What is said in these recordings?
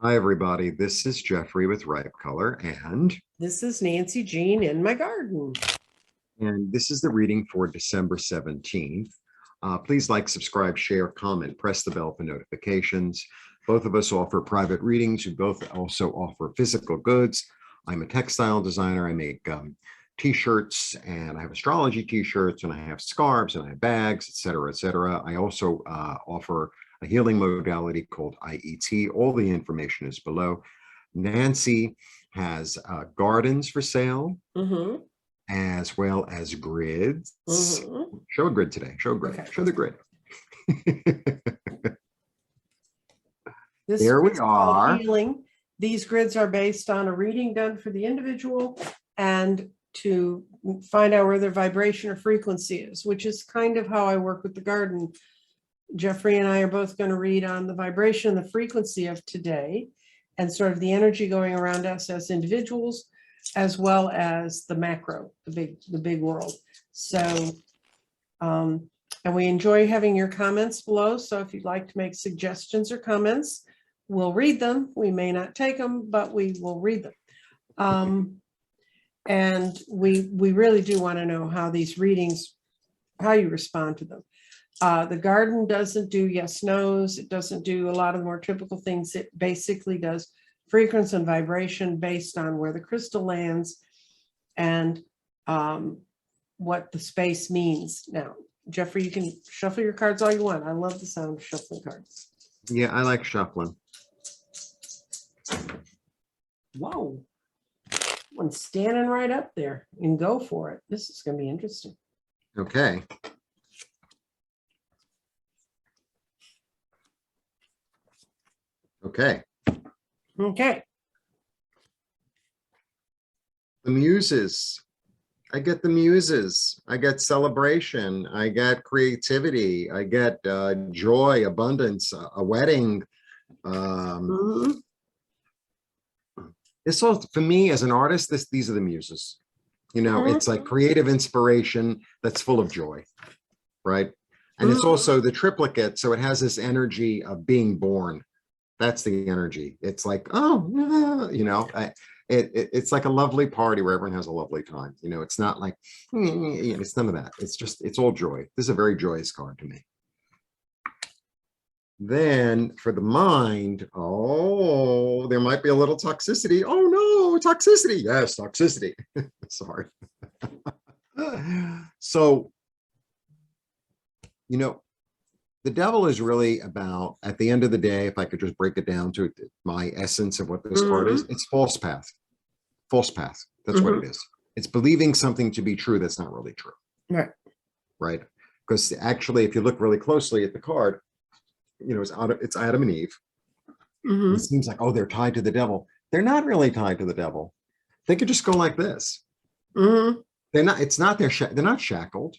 Hi, everybody. This is Jeffrey with Ripe Color, This is Nancy Jean in my garden. this is the reading for December 17th. Please like, subscribe, share, comment, press the bell for notifications. Both of us offer private readings. We both also offer physical goods. I'm a textile designer. I make t-shirts, and I have astrology t-shirts, and I have scarves, and I have bags, etc., etc. I also offer a healing modality called IET. All the information is below. Nancy has gardens for sale, as well as grids. Show a grid today. Show a grid. Okay. Show the grid. There we are. Healing. These grids are based on a reading done for the individual and to find out where their vibration or frequency is, which is kind of how I work with the garden. Jeffrey and I are both going to read on the vibration and the frequency of today and sort of the energy going around us as individuals, as well as the macro, the big world. So, and we enjoy having your comments below. So if you'd like to make suggestions or comments, we'll read them. We may not take them, but we will read them. And we really do want to know how these readings, how you respond to them. The garden doesn't do yes, no's. It doesn't do a lot of the more typical things. It basically does frequency and vibration based on where the crystal lands and what the space means. Now, Jeffrey, you can shuffle your cards all you want. I love the sound of shuffling cards. Yeah, I like shuffling. Whoa. One's standing right up there, and go for it. This is going to be interesting. Okay. Okay. Okay. The muses. I get the muses. I get celebration. I get creativity. I get joy, abundance, a wedding. This all, for me as an artist, these are the muses. You know, it's like creative inspiration that's full of joy, right? And it's also the triplicate, so it has this energy of being born. That's the energy. It's like, oh, you know, it's like a lovely party where everyone has a lovely time. You know, it's not like, it's none of that. It's just, it's all joy. This is a very joyous card to me. Then for the mind, oh, there might be a little toxicity. Oh no, toxicity. Yes, toxicity. Sorry. So, you know, the devil is really about, at the end of the day, if I could just break it down to my essence of what this card is, it's false path. False path. That's what it is. It's believing something to be true that's not really true. Right. Right. Because actually, if you look really closely at the card, you know, it's Adam and Eve. It seems like, oh, they're tied to the devil. They're not really tied to the devil. They could just go like this. They're not, it's not they're not shackled.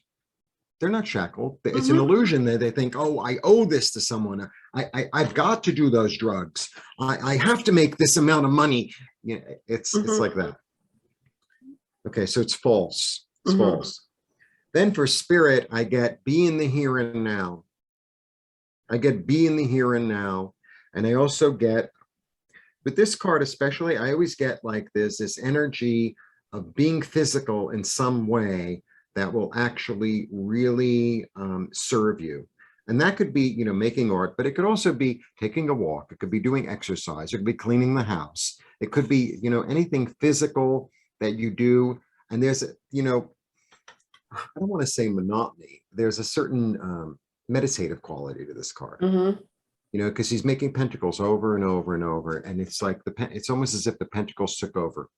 They're not shackled. It's an illusion that they think, oh, I owe this to someone. I've got to do those drugs. I have to make this amount of money. Yeah, it's like that. Okay, so it's false. It's false. Then for spirit, I get be in the here and now. I get be in the here and now. And I also get, with this card especially, I always get like this energy of being physical in some way that will actually really serve you. And that could be, you know, making art, but it could also be taking a walk. It could be doing exercise. It could be cleaning the house. It could be, you know, anything physical that you do. And there's, you know, I don't want to say monotony. There's a certain meditative quality to this card. You know, because he's making pentacles over and over and over. And it's like, it's almost as if the pentacles took over,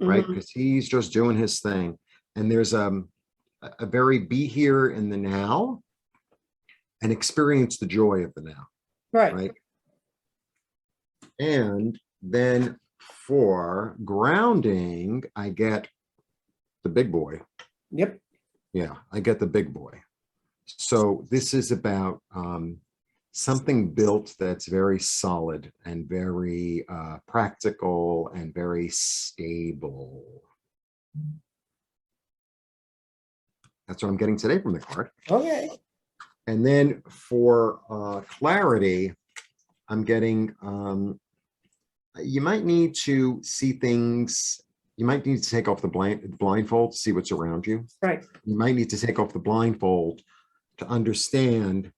right? Because he's just doing his thing. And there's a very be here in the now and experience the joy of the now. Right. And then for grounding, I get the big boy. Yep. Yeah, I get the big boy. So this is about something built that's very solid and very practical and very stable. That's what I'm getting today from the card. Okay. And then for clarity, I'm getting you might need to see things. You might need to take off the blindfold to see what's around you. Right. You might need to take off the blindfold to understand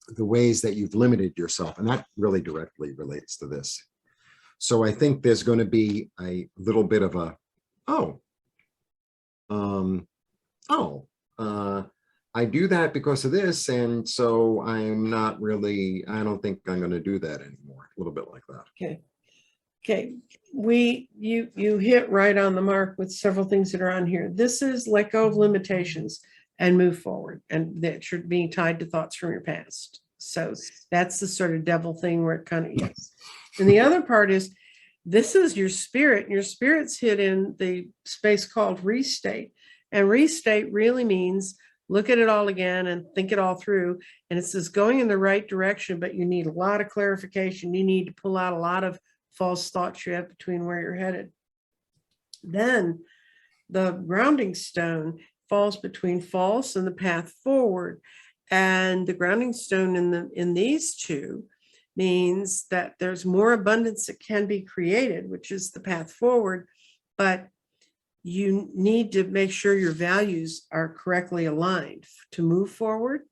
the ways that you've limited yourself. And that really directly relates to this. So I think there's going to be a little bit of a, I do that because of this. And so I don't think I'm going to do that anymore. A little bit like that. Okay. Okay. You hit right on the mark with several things that are on here. This is let go of limitations and move forward. And that you're being tied to thoughts from your past. So that's the sort of devil thing where it kind of, yes. And the other part is, this is your spirit, and your spirit's hit in the space called restate. And restate really means look at it all again and think it all through. And it says going in the right direction, but you need a lot of clarification. You need to pull out a lot of false thoughts you have between where you're headed. Then the grounding stone falls between false and the path forward. And the grounding stone in these two means that there's more abundance that can be created, which is the path forward, but you need to make sure your values are correctly aligned to move forward.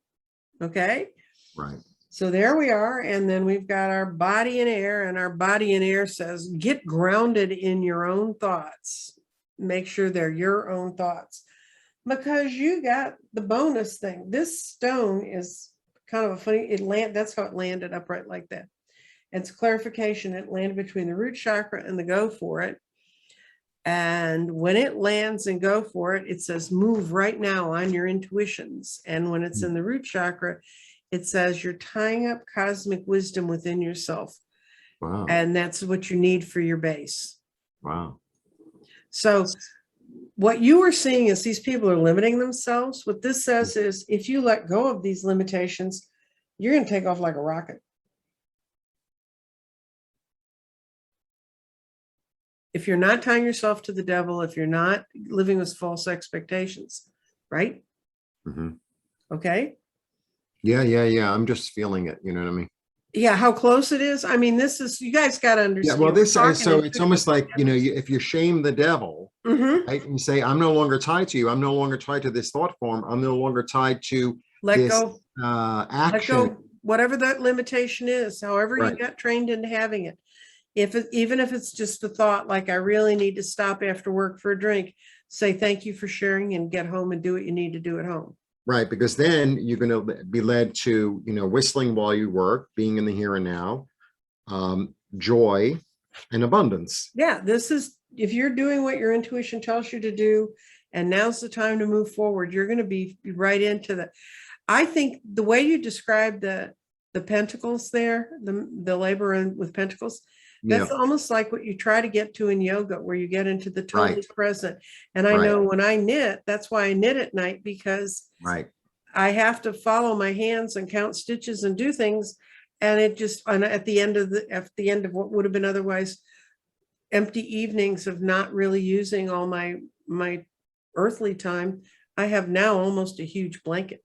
Okay. Right. So there we are. And then we've got our body and air, and our body and air says, get grounded in your own thoughts. Make sure they're your own thoughts, because you got the bonus thing. This stone is kind of a funny, that's how it landed upright like that. It's clarification. It landed between the root chakra and the go for it. And when it lands and go for it, it says move right now on your intuitions. And when it's in the root chakra, it says you're tying up cosmic wisdom within yourself. Wow. And that's what you need for your base. Wow. So what you are seeing is these people are limiting themselves. What this says is if you let go of these limitations, you're going to take off like a rocket. If you're not tying yourself to the devil, if you're not living with false expectations, right? Mm-hmm. Okay. Yeah. I'm just feeling it. You know what I mean? Yeah. How close it is. I mean, this is, you guys got to understand. Yeah. Well, so it's almost like, if you shame the devil, mm-hmm. right? And you say, I'm no longer tied to you. I'm no longer tied to this thought form. I'm no longer tied to let this go, action. let go, whatever that limitation is, however Right. you got trained into having it. Even if it's just the thought, like, I really need to stop after work for a drink, say, thank you for sharing, and get home and do what you need to do at home. Right. Because then you're going to be led to, whistling while you work, being in the here and now, joy and abundance. Yeah. This is, if you're doing what your intuition tells you to do, and now's the time to move forward, you're going to be right into that. I think the way you describe the pentacles there, the labor with pentacles, that's almost like what you try to get to in yoga, where you get into the totally present. And I know when I knit, that's why I knit at night, because I have to follow my hands and count stitches and do things. And it just, and at the end of what would have been otherwise empty evenings of not really using all my earthly time, I have now almost a huge blanket,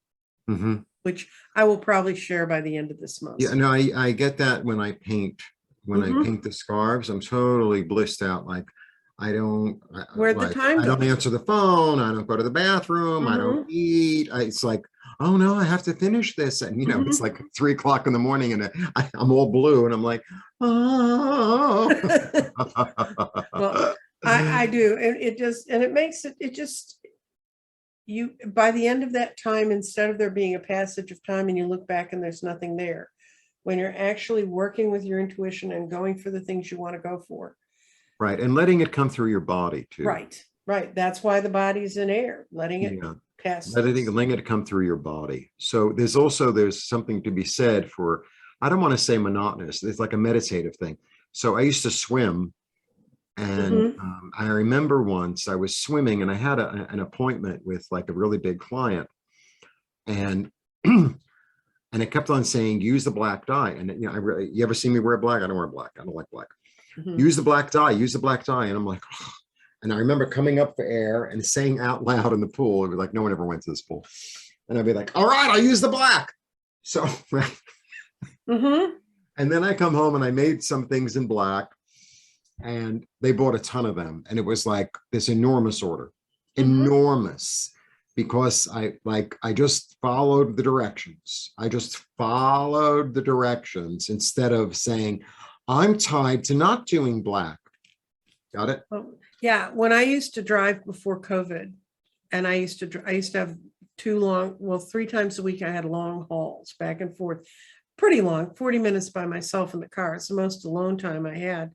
which I will probably share by the end of this month. Yeah, no, I get that when I paint. When I paint the scarves, I'm totally blissed out. Like I don't answer the phone. I don't go to the bathroom. I don't eat. It's like, oh no, I have to finish this. And it's like 3 o'clock in the morning and I'm all blue and I'm like, oh. Well, I do. And it makes it just, you, by the end of that time, instead of there being a passage of time and you look back and there's nothing there, when you're actually working with your intuition and going for the things you want to go for. Right. And letting it come through your body too. Right. That's why the body's in air, letting it pass. Letting it come through your body. So there's something to be said for, I don't want to say monotonous. It's like a meditative thing. So I used to swim, and I remember once I was swimming and I had an appointment with like a really big client, and and it kept on saying, use the black dye. And you ever see me wear black? I don't wear black. I don't like black. Use the black dye, use the black dye. And I'm like, oh. And I remember coming up for air and saying out loud in the pool, it'd be like, no one ever went to this pool. And I'd be like, all right, I'll use the black. So, And then I come home and I made some things in black, and they bought a ton of them. And it was like this enormous order, enormous, because I just followed the directions. I just followed the directions instead of saying, I'm tied to not doing black. Got it? Oh, yeah, when I used to drive before COVID, and I used to have 3 times a week, I had long hauls back and forth, pretty long, 40 minutes by myself in the car. It's the most alone time I had.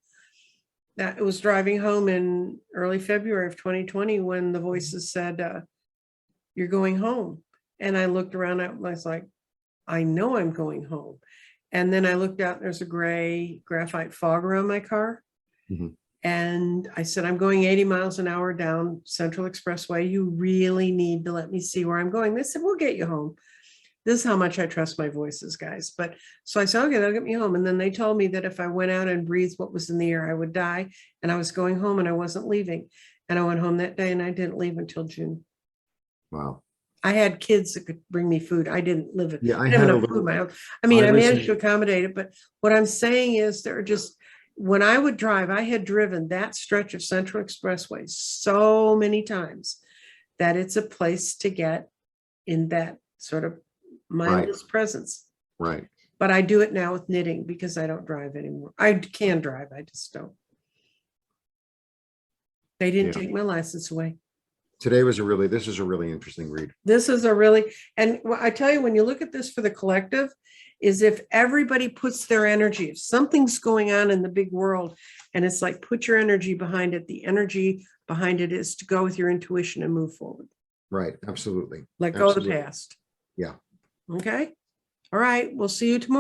That it was driving home in early February of 2020 when the voices said, you're going home. And I looked around, I was like, I know I'm going home. And then I looked out, there's a gray graphite fog around my car. Mhm. And I said, I'm going 80 miles an hour down Central Expressway. You really need to let me see where I'm going. They said, we'll get you home. This is how much I trust my voices, guys. But so I said, okay, they'll get me home. And then they told me that if I went out and breathed what was in the air, I would die. And I was going home and I wasn't leaving. And I went home that day and I didn't leave until June. Wow. I had kids that could bring me food. I didn't live it. Yeah, I I didn't had have a enough food little, of my own. I mean, I I was managed to in- accommodate it, but what I'm saying is there are just, when I would drive, I had driven that stretch of Central Expressway so many times that it's a place to get in that sort of mindless presence. right. But I do it now with knitting because I don't drive anymore. I can drive, I just don't. They didn't Yeah. take my license away. Today was this is a really interesting read. This is a really, and I tell you, when you look at this for the collective, is if everybody puts their energy, if something's going on in the big world, and it's like, put your energy behind it, the energy behind it is to go with your intuition and move forward. Right. Absolutely. Let go of the Absolutely. past. Yeah. Okay. All right. We'll see you tomorrow.